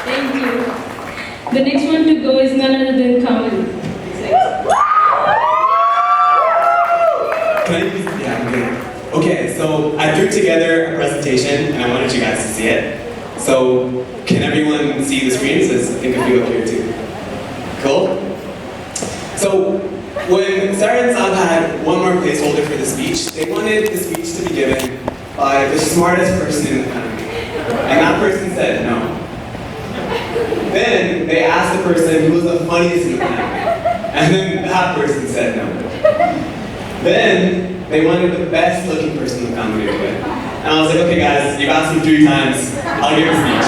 Thank you. The next one to go is none other than Kamil. Can I use, yeah, I'm good. Okay, so I threw together a presentation and I wanted you guys to see it. So, can everyone see the screens? There's, I think, a few up here too. Cool? So, when Sarah and Saad had one more placeholder for the speech, they wanted the speech to be given by the smartest person in the country. And that person said no. Then they asked the person who was the funniest in the family. And then that person said no. Then they wanted the best looking person in the family to do it. And I was like, okay guys, you've asked me 3 times, I'll give a speech.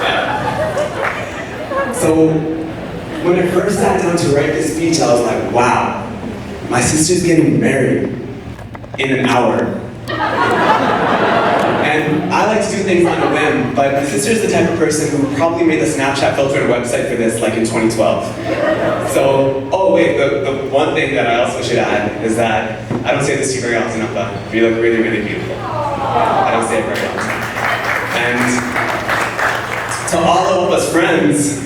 Yeah. So when I first sat down to write this speech, I was like, wow, my sister's getting married in an hour. And I like to do things on a whim, but my sister's the type of person who probably made the Snapchat filter and website for this like in 2012. So, oh wait, the one thing that I also should add is that I don't say this to you very often, Appa. You look really, really beautiful. I don't say it very often. And to all of us friends,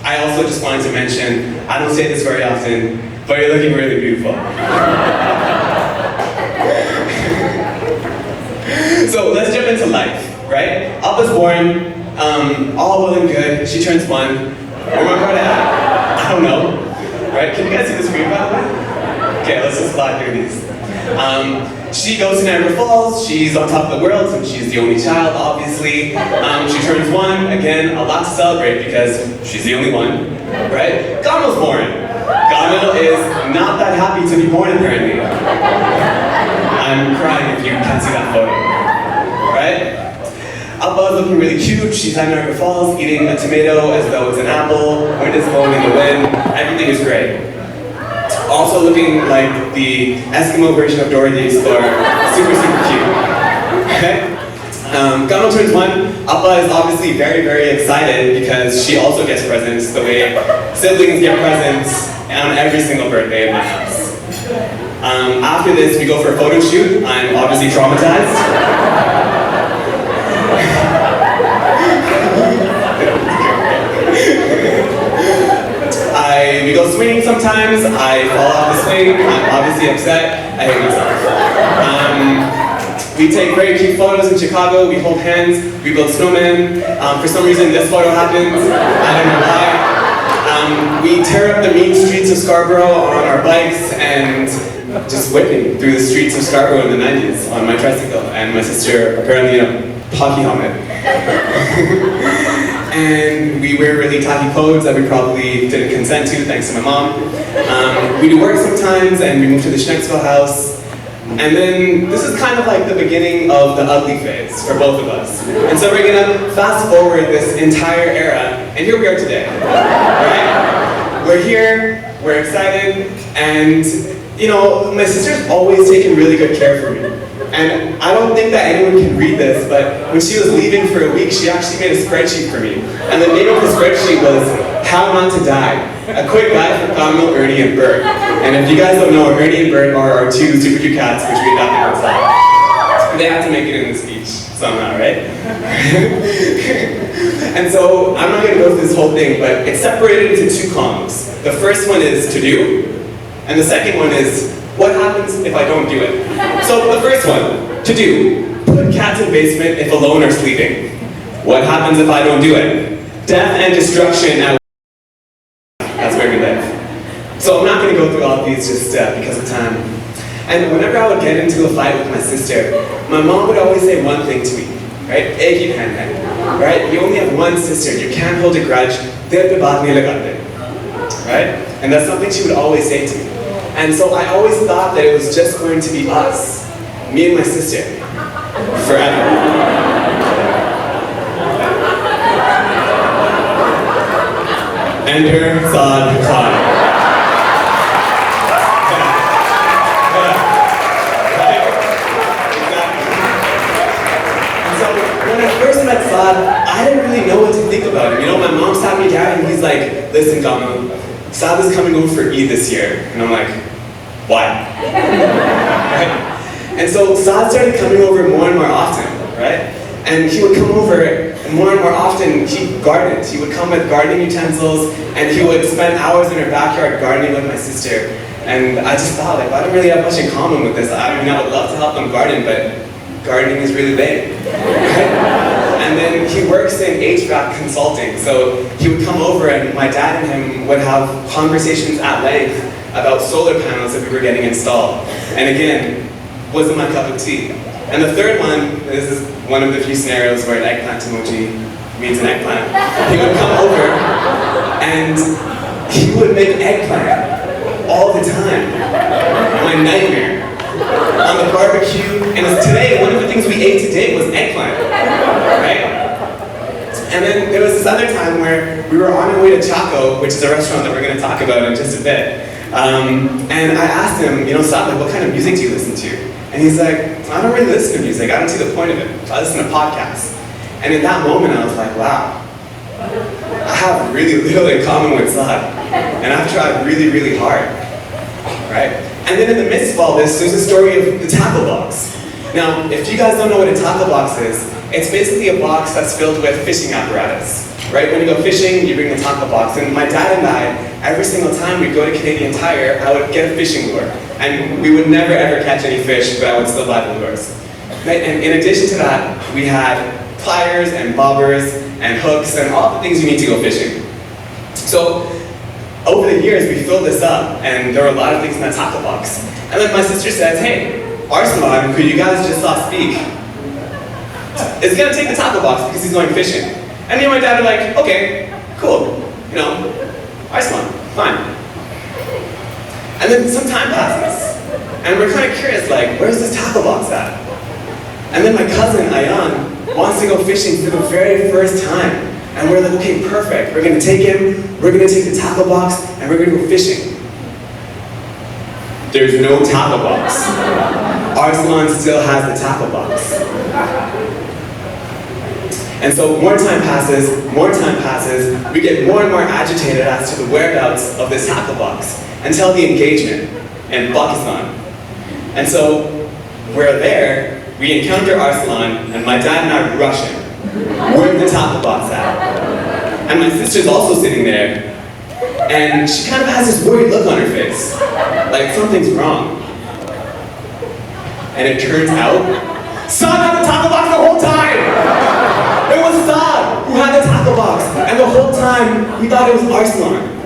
I also just wanted to mention, I don't say this very often, but you're looking really beautiful. So let's jump into life, right? Appa's born, all well and good. She turns 1. Where am I going to add? I don't know. Right? Can you guys see the screen by the way? Okay, let's just fly through these. She goes to Niagara Falls. She's on top of the world since she's the only child, obviously. She turns 1. Again, a lot to celebrate because she's the only one, right? Kamil's born. Kamil is not that happy to be born, apparently. I'm crying if you can't see that photo. Right? Appa is looking really cute. She's at Niagara Falls eating a tomato as though it's an apple. Wind is blowing in the wind. Everything is great. Also looking like the Eskimo version of Dora the Explorer. Super, super cute. Okay? Kamil turns 1. Appa is obviously very, very excited because she also gets presents the way siblings get presents on every single birthday in my house. After this, we go for a photo shoot. I'm obviously traumatized. We go swinging sometimes. I fall off the swing. I'm obviously upset. I hate myself. We take very cute photos in Chicago. We hold hands. We build snowmen. For some reason, this photo happens. I don't know why. We tear up the mean streets of Scarborough on our bikes and just whipping through the streets of Scarborough in the 90s on my tricycle, and my sister apparently in a hockey helmet. And we wear really tacky clothes that we probably didn't consent to, thanks to my mom. We do work sometimes, and we move to the Schnecksville house. And then this is kind of like the beginning of the ugly phase for both of us. And so we're gonna fast forward this entire era, and here we are today, right? We're here, we're excited, and you know, my sister's always taken really good care for me. And I don't think that anyone can read this, but when she was leaving for a week, she actually made a spreadsheet for me. And the name of the spreadsheet was How Not to Die. A quick guide for Kamil, Ernie, and Bert. And if you guys don't know, Ernie and Bert are our 2 super cute cats, which we adopted outside. They had to make it in the speech somehow, right? And so, I'm not gonna go through this whole thing, but it's separated into 2 columns. The first one is to do, and the second one is what happens if I don't do it? So the first one, to do. Put cats in basement if alone or sleeping. What happens if I don't do it? Death and destruction at That's where we live. So I'm not going to go through all of these just because of time. And whenever I would get into a fight with my sister, my mom would always say one thing to me, right? Ek hi behan hai, right? You only have one sister, you can't hold a grudge. Dil pe baat nahi lagate, right? And that's something she would always say to me. And so I always thought that it was just going to be us, me and my sister, forever. Enter Saad Khan. And so when I first met Saad, I didn't really know what to think about him. You know, my mom sat me down and he's like, listen, Kamil, Saad is coming over for Eid this year. And I'm like, why? Right? And so Saad started coming over more and more often, right? And he would come over, and more often, he gardened. He would come with gardening utensils, and he would spend hours in our backyard gardening with my sister. And I just thought, like, well, I don't really have much in common with this. I mean, I would love to help them garden, but gardening is really lame. And then he works in HVAC consulting, so he would come over, and my dad and him would have conversations at length about solar panels that we were getting installed. And again, wasn't my cup of tea. And the third one, this is one of the few scenarios where an eggplant emoji means an eggplant. He would come over and he would make eggplant all the time. My nightmare. On the barbecue, and today, one of the things we ate today was eggplant, right? And then there was this other time where we were on our way to Chaco, which is a restaurant that we're going to talk about in just a bit. And I asked him, Saad, like, what kind of music do you listen to? And he's like, I don't really listen to music. I don't see the point of it. I listen to podcasts. And in that moment, I was like, wow, I have really little in common with Saad. And I've tried really, really hard, right? And then in the midst of all this, there's a story of the tackle box. Now, if you guys don't know what a tackle box is, it's basically a box that's filled with fishing apparatus. Right? When you go fishing, you bring the tackle box. And my dad and I, every single time we'd go to Canadian Tire, I would get a fishing lure. And we would never ever catch any fish, but I would still buy the lures. Right? And in addition to that, we had pliers and bobbers and hooks and all the things you need to go fishing. So over the years, we filled this up, and there were a lot of things in that tackle box. And then my sister says, hey, Arsalan, who you guys just saw speak, is going to take the tackle box because he's going fishing. And me and my dad are like, okay, cool, Arsalan, fine. And then some time passes, and we're kind of curious, like, where's this tackle box at? And then my cousin, Ayan, wants to go fishing for the very first time. And we're like, okay, perfect. We're going to take him, we're going to take the tackle box, and we're going to go fishing. There's no tackle box. Arsalan still has the tackle box. And so more time passes, we get more and more agitated as to the whereabouts of this tackle box until the engagement in Pakistan. And so we're there, we encounter Arsalan, and my dad and I rush him. Where's the tackle box at? And my sister's also sitting there, and she kind of has this worried look on her face, like something's wrong. And it turns out, Saad had the tackle box the whole time! It was Saad who had the tackle box, and the whole time we thought it was Arsalan.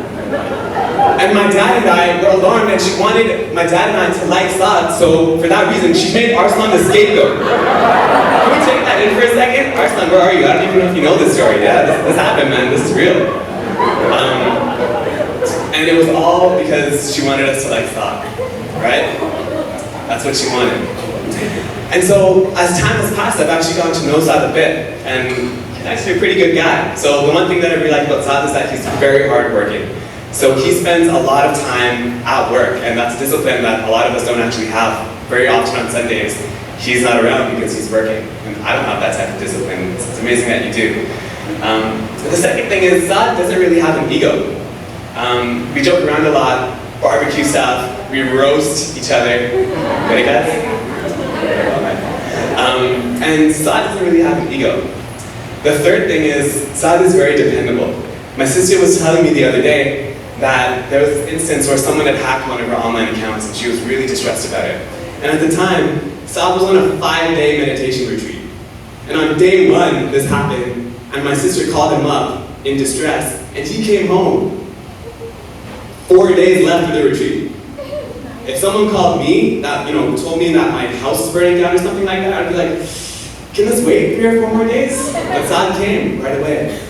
And my dad and I were alarmed, and she wanted my dad and I to like Saad, so for that reason, she made Arsalan the scapegoat. Can we take that in for a second? Arsalan, where are you? I don't even know if you know this story. Yeah, this happened, man. This is real. And it was all because she wanted us to like Saad, right? That's what she wanted. And so, as time has passed, I've actually gotten to know Saad a bit, and he's actually a pretty good guy. So the one thing that I really like about Saad is that he's very hardworking. So he spends a lot of time at work, and that's a discipline that a lot of us don't actually have. Very often on Sundays, he's not around because he's working. And I don't have that type of discipline. It's amazing that you do. The second thing is, Saad doesn't really have an ego. We joke around a lot, barbecue stuff, we roast each other. Right, guys? And Saad doesn't really have an ego. The third thing is, Saad is very dependable. My sister was telling me the other day that there was this instance where someone had hacked one of her online accounts and she was really distressed about it. And at the time, Saad was on a 5-day meditation retreat. And on day 1, this happened, and my sister called him up in distress, and he came home. 4 days left of the retreat. If someone called me, that told me that my house is burning down or something like that, I'd be like, can this wait 3 or 4 more days? But Saad came right away.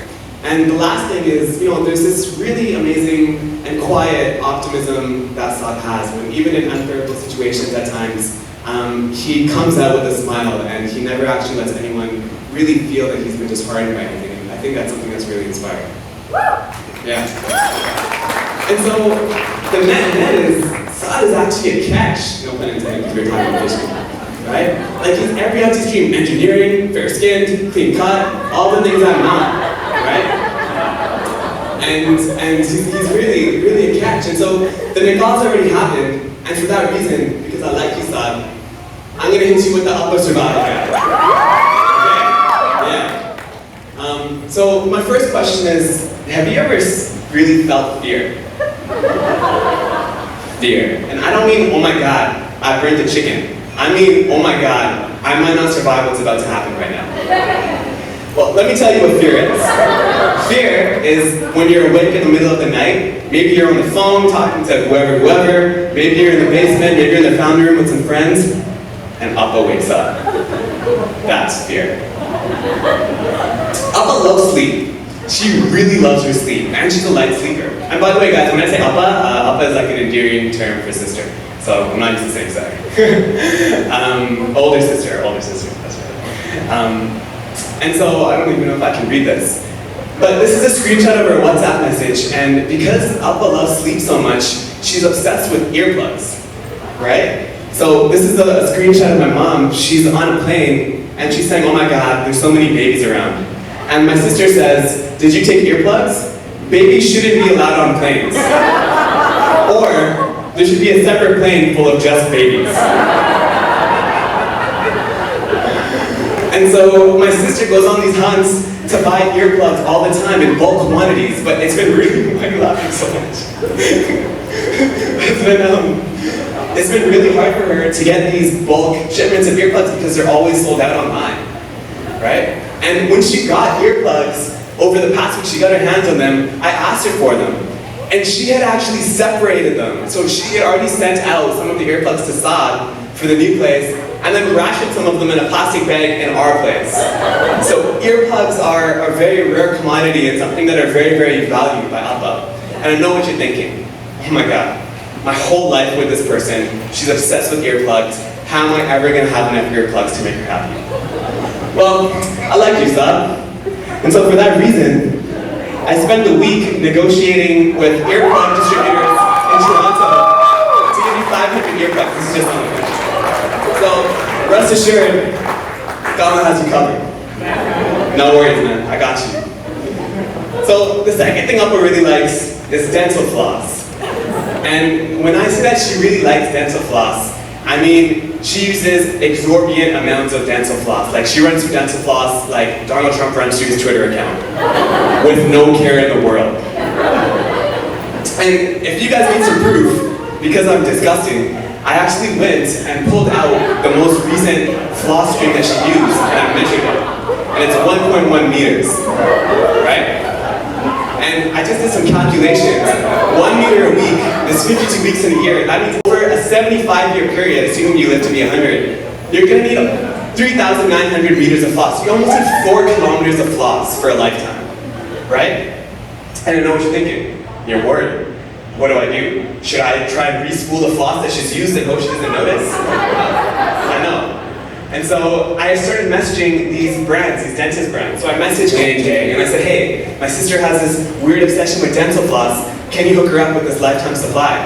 And the last thing is, there's this really amazing and quiet optimism that Saad has, when even in unbearable situations at times, he comes out with a smile, and he never actually lets anyone really feel that he's been disheartened by anything. And I think that's something that's really inspiring. Yeah. And so, the net is, Saad is actually a catch, no pun intended, because we're talking about fishing, right? Like, he's every empty stream, engineering, fair-skinned, clean-cut, all the things I'm not. Right? And he's really, really a catch. And so the Nikal's already happened, and for that reason, because I like you, Saad, I'm gonna hit you with the upper survival guide. Okay? So my first question is, have you ever really felt fear? Fear. And I don't mean, oh my God, I burnt the chicken. I mean, oh my God, I might not survive what's about to happen right now. Well, let me tell you what fear is. Fear is when you're awake in the middle of the night, maybe you're on the phone talking to whoever, maybe you're in the basement, maybe you're in the family room with some friends, and Appa wakes up. That's fear. Appa loves sleep. She really loves her sleep, and she's a light sleeper. And by the way, guys, when I say Appa, Appa is like an endearing term for sister. So I'm not used to saying sorry. Older sister, that's right. And so I don't even know if I can read this. But this is a screenshot of her WhatsApp message, and because Appa loves sleep so much, she's obsessed with earplugs, right? So this is a screenshot of my mom. She's on a plane, and she's saying, oh my God, there's so many babies around. And my sister says, did you take earplugs? Babies shouldn't be allowed on planes. Or, there should be a separate plane full of just babies. And so my sister goes on these hunts to buy earplugs all the time in bulk quantities, but it's been really, why are you laughing so much? It's been really hard for her to get these bulk shipments of earplugs because they're always sold out online, right? And when she got earplugs, over the past week she got her hands on them, I asked her for them. And she had actually separated them. So she had already sent out some of the earplugs to Saad for the new place, and then rationed some of them in a plastic bag in our place. So earplugs are a very rare commodity and something that are very, very valued by Appa. And I know what you're thinking. Oh my God, my whole life with this person, she's obsessed with earplugs. How am I ever gonna have enough earplugs to make her happy? Well, I like you, Saad. And so for that reason, I spent the week negotiating with earplug distributors in Toronto to give you 500 earplugs. This is just on the bench. So, rest assured, Kamil has you covered. No worries, man. I got you. So, the second thing Appa really likes is dental floss. And when I say that she really likes dental floss, I mean, she uses exorbitant amounts of dental floss. Like, she runs through dental floss like Donald Trump runs through his Twitter account, with no care in the world. And if you guys need some proof, because I'm disgusting, I actually went and pulled out the most recent floss string that she used, and I measured it. And it's 1.1 meters, right? And I just did some calculations. 1 meter a week is 52 weeks in a year. That means over a 75-year period, assuming you live to be 100, you're gonna need 3,900 meters of floss. You almost need 4 kilometers of floss for a lifetime, right? And I know what you're thinking. You're worried. What do I do? Should I try and re-spool the floss that she's used and hope she doesn't notice? I know. And so I started messaging these brands, these dentist brands. So I messaged J&J and I said, hey, my sister has this weird obsession with dental floss. Can you hook her up with this lifetime supply?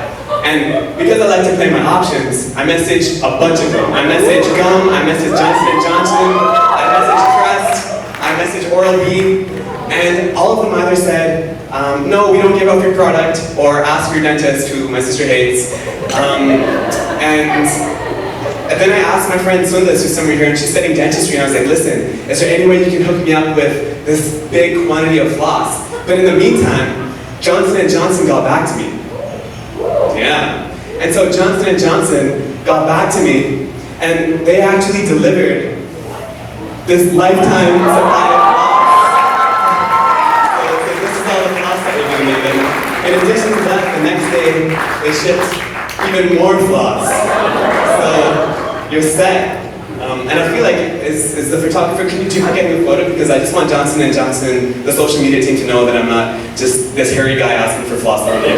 And because I like to play my options, I messaged a bunch of them. I messaged Gum, I messaged Johnson & Johnson, I messaged Crest, I messaged Oral-B, and all of them either said, no, we don't give up your product, or ask your dentist, who my sister hates. And then I asked my friend Sundas, who's somewhere here, and she's studying dentistry, and I was like, listen, is there any way you can hook me up with this big quantity of floss? But in the meantime, Johnson & Johnson got back to me. Yeah. And so Johnson & Johnson got back to me, and they actually delivered this lifetime supply of floss. So this is all the floss that we're going to give. In addition to that, the next day, they shipped even more floss. So you're set. And I feel like, is the photographer, do you mind getting a photo? Because I just want Johnson & Johnson, the social media team, to know that I'm not just this hairy guy asking for floss all day.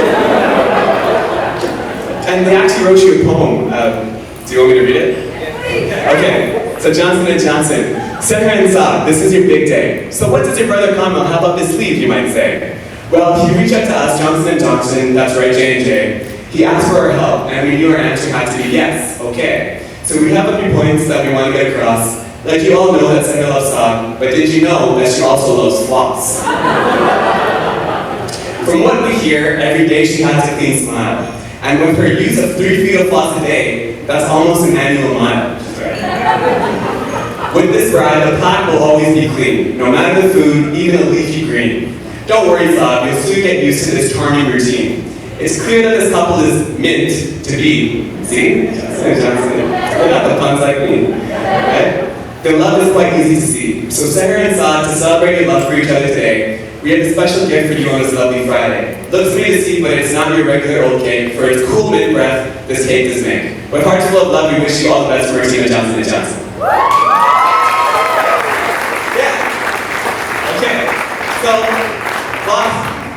And they actually wrote you a poem. Do you want me to read it? Okay, so Johnson & Johnson. Seher and Saad, this is your big day. So what does your brother Kamil have up his sleeve, you might say? Well, he reached out to us, Johnson & Johnson, that's right, J&J. He asked for our help, and we knew our answer had to be yes, okay. So we have a few points that we want to get across. Like, you all know that Seher loves Saad, but did you know that she also loves floss? From what we hear, every day she has a clean smile. And with her use of 3 feet of floss a day, that's almost an annual mile. With this bride, the pot will always be clean, no matter the food, even a leafy green. Don't worry, Saab, you'll soon get used to this charming routine. It's clear that this couple is meant to be. See? Not the puns like me. Right? Their love is quite easy to see. So Sarah and Saad, to celebrate your love for each other today, we have a special gift for you on this lovely Friday. Looks sweet to see, but it's not your regular old cake. For its cool mid-breath, this cake does make. With hearts full of love, we wish you all the best for Tina Johnson & Johnson. Yeah. Okay. So, floss.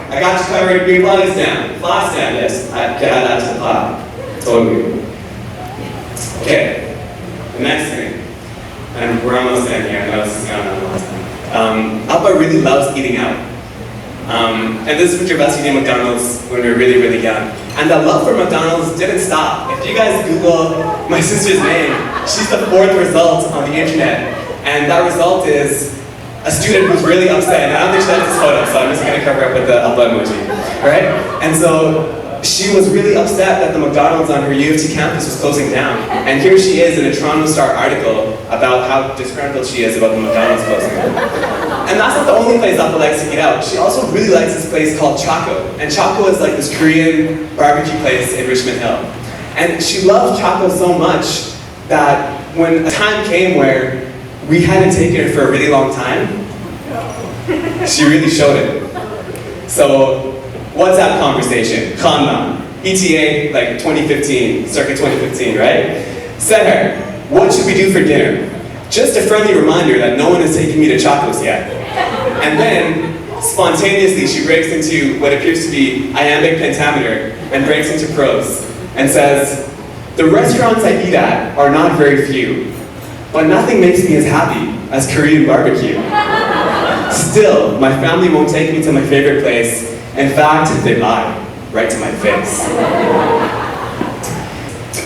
I got you covered. Your plug is down. Floss down, yes. I can add that to the pot. Totally. Okay. The next thing. And we're almost done here. I know this is going on a long time. Alba really loves eating out. And this is what your best eating McDonald's when we were really, really young. And that love for McDonald's didn't stop. If you guys Google my sister's name, she's the 4th result on the internet. And that result is a student who's really upset. And I don't think she has this photo, so I'm just going to cover up with the Alba emoji. Right? And so she was really upset that the McDonald's on her U of T campus was closing down. And here she is in a Toronto Star article about how disgruntled she is about the McDonald's closing. And that's not the only place Alba likes to eat out. She also really likes this place called Chaco. And Chaco is like this Korean barbecue place in Richmond Hill. And she loved Chaco so much that when a time came where we hadn't taken her for a really long time, she really showed it. So, WhatsApp conversation, Kanban, ETA, like 2015, circa 2015, right? Said her, what should we do for dinner? Just a friendly reminder that no one has taken me to Chaco's yet. And then, spontaneously, she breaks into what appears to be iambic pentameter and breaks into prose and says, the restaurants I eat at are not very few, but nothing makes me as happy as Korean barbecue. Still, my family won't take me to my favorite place. In fact, they lie right to my face.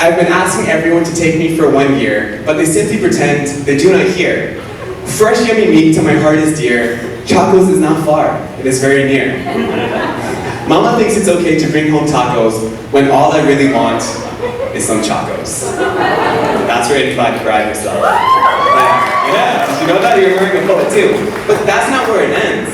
I've been asking everyone to take me for 1 year, but they simply pretend they do not hear. Fresh yummy meat to my heart is dear. Chaco's is not far, it is very near. Mama thinks it's okay to bring home tacos when all I really want is some Chacos. That's rated by Pride herself. Yeah, did you know that? You're wearing a coat too. But that's not where it ends,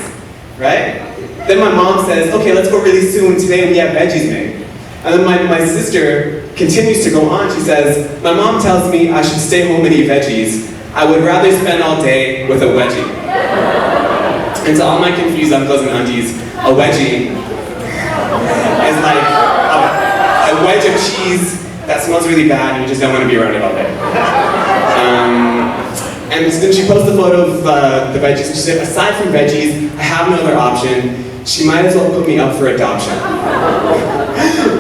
right? Then my mom says, okay, let's go really soon. Today we have veggies made. And then my sister continues to go on. She says, my mom tells me I should stay home and eat veggies. I would rather spend all day with a wedgie. And to all my confused uncles and aunties, a wedgie is like a wedge of cheese that smells really bad and you just don't want to be around it all day. And then she posts the photo of the veggies and she said, aside from veggies, I have no other option. She might as well put me up for adoption.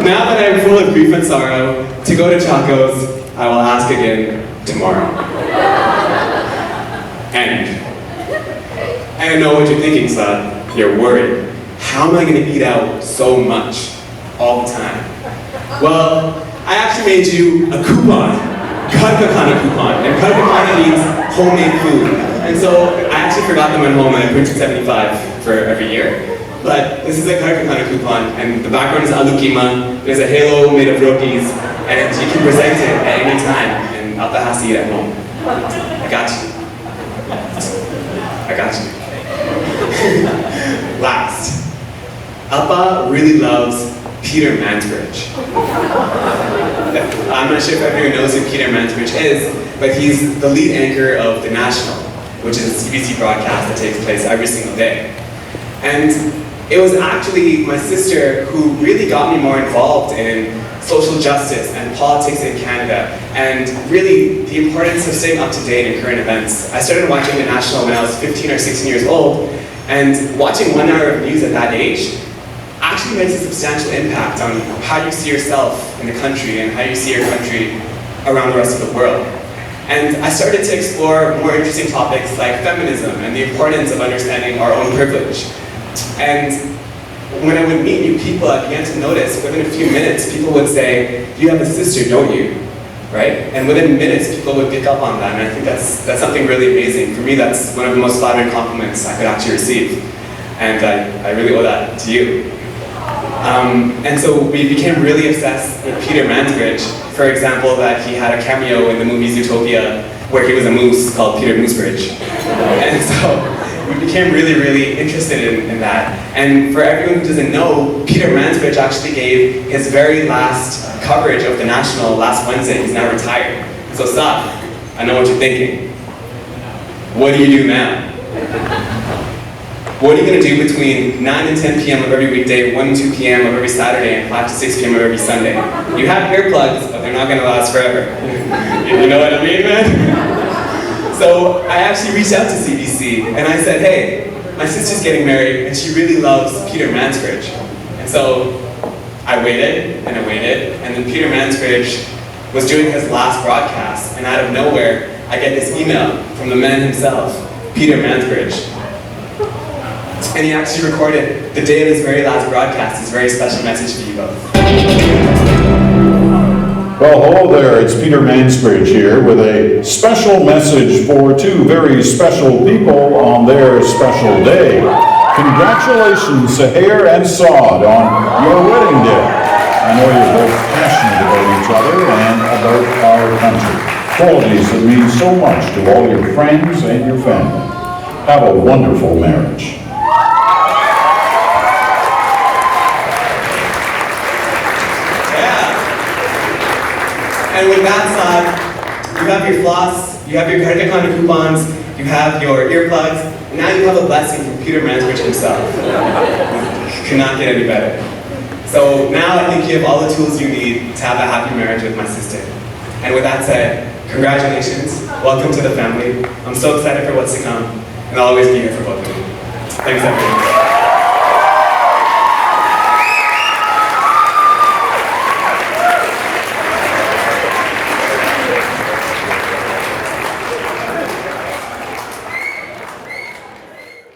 Now that I'm full of grief and sorrow, to go to Chaco's, I will ask again tomorrow. End. I know what you're thinking, son. You're worried. How am I going to eat out so much, all the time? Well, I actually made you a coupon. Katakana coupon. And katakana means homemade food. And so I actually forgot them at home and I printed 75 for every year. But this is a katakana coupon, and the background is alukima. There's a halo made of rotis, and you can present it at any time, and Alta has to eat at home. I got you. I got you. Last, Alpa really loves Peter Mansbridge. I'm not sure if everyone knows who Peter Mansbridge is, but he's the lead anchor of The National, which is a CBC broadcast that takes place every single day. And it was actually my sister who really got me more involved in social justice and politics in Canada, and really the importance of staying up to date in current events. I started watching The National when I was 15 or 16 years old, and watching 1 hour of news at that age actually makes a substantial impact on how you see yourself in the country and how you see your country around the rest of the world. And I started to explore more interesting topics like feminism and the importance of understanding our own privilege. And when I would meet new people, I began to notice within a few minutes, people would say, you have a sister, don't you? Right? And within minutes, people would pick up on that, and I think that's something really amazing. For me, that's one of the most flattering compliments I could actually receive. And I really owe that to you. And so we became really obsessed with Peter Mansbridge. For example, that he had a cameo in the movie Zootopia, where he was a moose called Peter Mansbridge. And so we became really, really interested in that. And for everyone who doesn't know, Peter Mansbridge actually gave his very last coverage of the National last Wednesday. He's now retired. So Saf, I know what you're thinking. What do you do now? What are you going to do between 9 and 10 p.m. of every weekday, 1 and 2 p.m. of every Saturday, and 5 to 6 p.m. of every Sunday? You have earplugs, but they're not going to last forever. You know what I mean, man? So I actually reached out to CBC, and I said, hey, my sister's getting married, and she really loves Peter Mansbridge. And so I waited, and then Peter Mansbridge was doing his last broadcast, and out of nowhere, I get this email from the man himself, Peter Mansbridge. And he actually recorded the day of his very last broadcast, his very special message for you both. Well, hello there, it's Peter Mansbridge here with a special message for two very special people on their special day. Congratulations, Sahir and Saad, on your wedding day. I know you're both passionate about each other and about our country. Qualities that mean so much to all your friends and your family. Have a wonderful marriage. And with that, Saad, you have your floss, you have your credit card coupons, you have your earplugs, and now you have a blessing from Peter Mansbridge himself. Could not get any better. So now I think you have all the tools you need to have a happy marriage with my sister. And with that said, congratulations, welcome to the family. I'm so excited for what's to come, and I'll always be here for both of you. Thanks everyone.